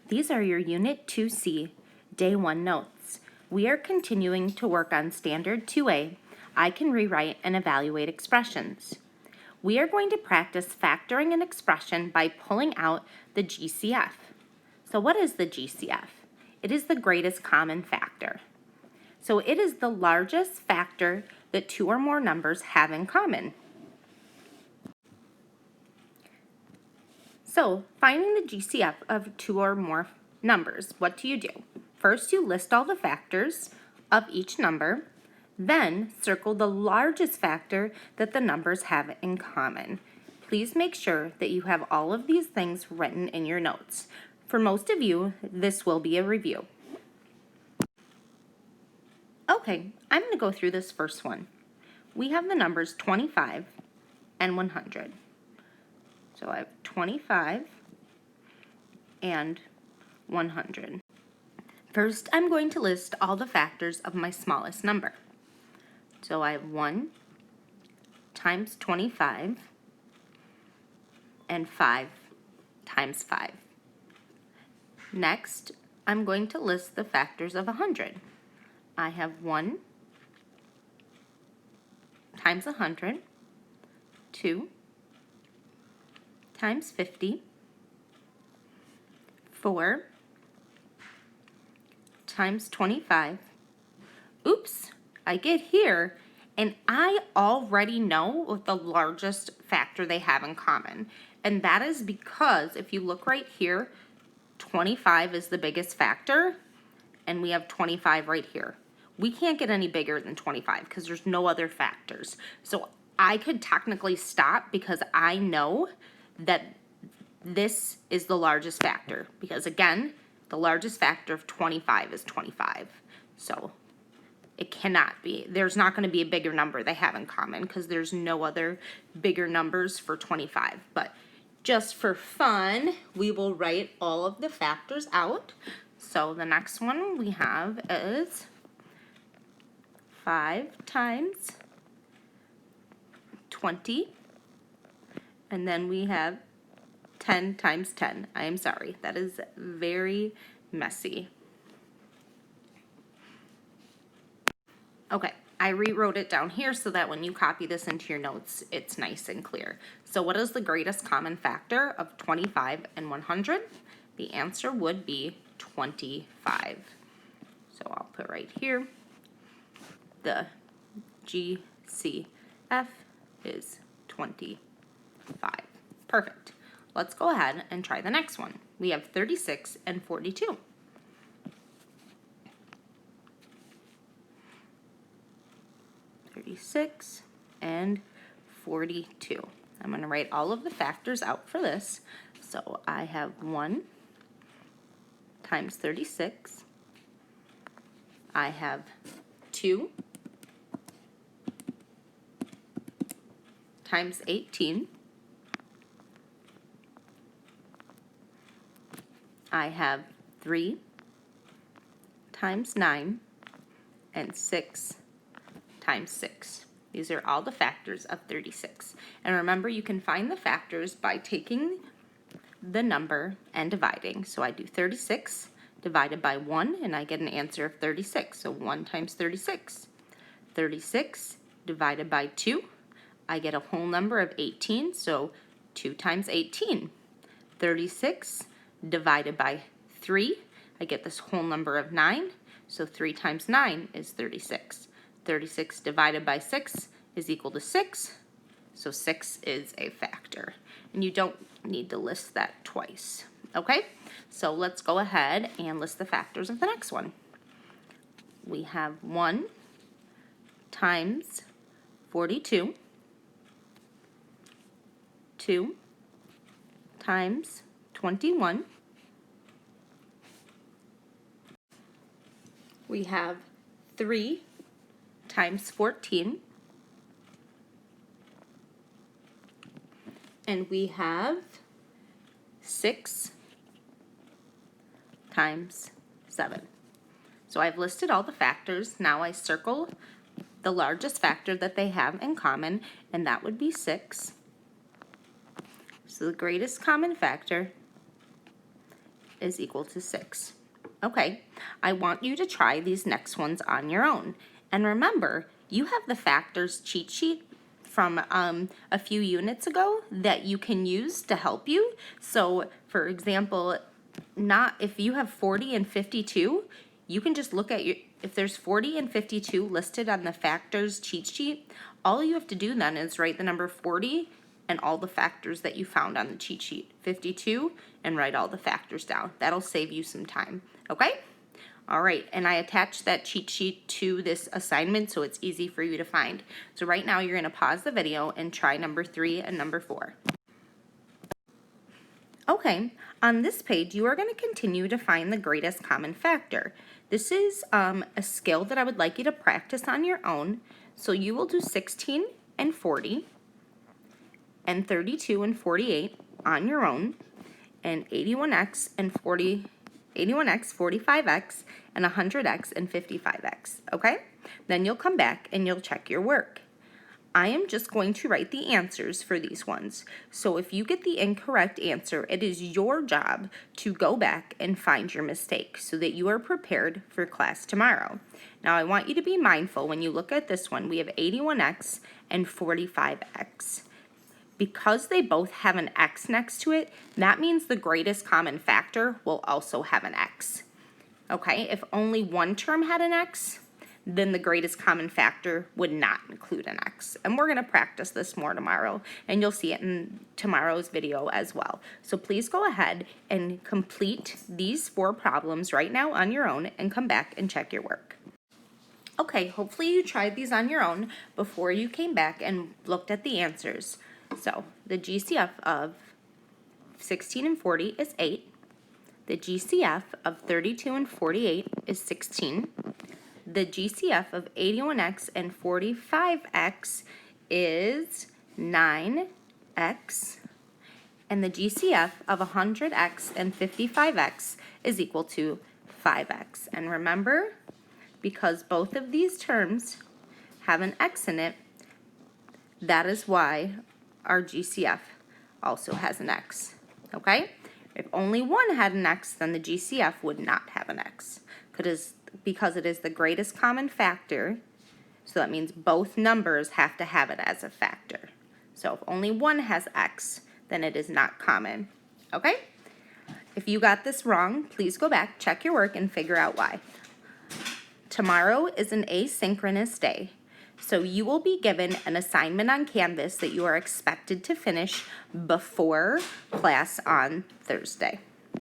These are your Unit 2C, Day 1 notes. We are continuing to work on Standard 2A. I can rewrite and evaluate expressions. We are going to practice factoring an expression by pulling out the GCF. So what is the GCF? It is the greatest common factor. So it is the largest factor that two or more numbers have in common. So, finding the GCF of two or more numbers, what do? First, you list all the factors of each number, then circle the largest factor that the numbers have in common. Please make sure that you have all of these things written in your notes. For most of you, this will be a review. Okay, I'm going to go through this first one. We have the numbers 25 and 100. So I have 25 and 100. First, I'm going to list all the factors of my smallest number. So I have 1 times 25 and 5 times 5. Next, I'm going to list the factors of 100. I have 1 times 100, 2 times 50, 4 times 25. Oops, I get here, and I already know what the largest factor they have in common. And that is because if you look right here, 25 is the biggest factor, and we have 25 right here. We can't get any bigger than 25 because there's no other factors. So I could technically stop because I know that this is the largest factor, because again, the largest factor of 25 is 25. So it cannot be, there's not going to be a bigger number they have in common because there's no other bigger numbers for 25. But just for fun, we will write all of the factors out. So the next one we have is 5 times 20. And then we have 10 times 10. I am sorry, that is very messy. Okay, I rewrote it down here so that when you copy this into your notes, it's nice and clear. So what is the greatest common factor of 25 and 100? The answer would be 25. So I'll put right here, the GCF is 25. Perfect. Let's go ahead and try the next one. We have 36 and 42. And 42. I'm going to write all of the factors out for this. So I have 1 times 36. I have 2 times 18. I have 3 times 9 and 6 times 6. These are all the factors of 36. And remember, you can find the factors by taking the number and dividing. So I do 36 divided by 1, and I get an answer of 36. So 1 times 36. 36 divided by 2, I get a whole number of 18. So 2 times 18. 36 divided by 3, I get this whole number of 9. So 3 times 9 is 36. 36 divided by 6 is equal to 6, so 6 is a factor. And you don't need to list that twice, okay? So let's go ahead and list the factors of the next one. We have 1 times 42, 2 times 21, we have 3 times 14, and we have 6 times 7. So I've listed all the factors. Now I circle the largest factor that they have in common, and that would be 6. So the greatest common factor is equal to 6. Okay, I want you to try these next ones on your own. And remember, you have the factors cheat sheet from a few units ago that you can use to help you. So, for example, if you have 40 and 52, you can just look at if there's 40 and 52 listed on the factors cheat sheet, all you have to do then is write the number 40 and all the factors that you found on the cheat sheet, 52, and write all the factors down. That'll save you some time, okay? All right, and I attached that cheat sheet to this assignment so it's easy for you to find. So right now you're gonna pause the video and try number 3 and number 4. Okay, on this page you are gonna continue to find the greatest common factor. This is a skill that I would like you to practice on your own. So you will do 16 and 40 and 32 and 48 on your own, and 81x and 81x, 45x, and 100x and 55x, okay? Then you'll come back and you'll check your work. I am just going to write the answers for these ones. So if you get the incorrect answer, it is your job to go back and find your mistake so that you are prepared for class tomorrow. Now I want you to be mindful when you look at this one, we have 81x and 45x. Because they both have an x next to it, that means the greatest common factor will also have an x. Okay, if only one term had an x, then the greatest common factor would not include an x. And we're gonna practice this more tomorrow, and you'll see it in tomorrow's video as well. So please go ahead and complete these 4 problems right now on your own and come back and check your work. Okay, hopefully you tried these on your own before you came back and looked at the answers. So the GCF of 16 and 40 is 8. The GCF of 32 and 48 is 16. The GCF of 81x and 45x is 9x. And the GCF of 100x and 55x is equal to 5x. And remember, because both of these terms have an x in it, that is why our GCF also has an x, okay? If only one had an x, then the GCF would not have an x, because it is the greatest common factor, so that means both numbers have to have it as a factor. So if only one has x, then it is not common, okay? If you got this wrong, please go back, check your work, and figure out why. Tomorrow is an asynchronous day. So you will be given an assignment on Canvas that you are expected to finish before class on Thursday.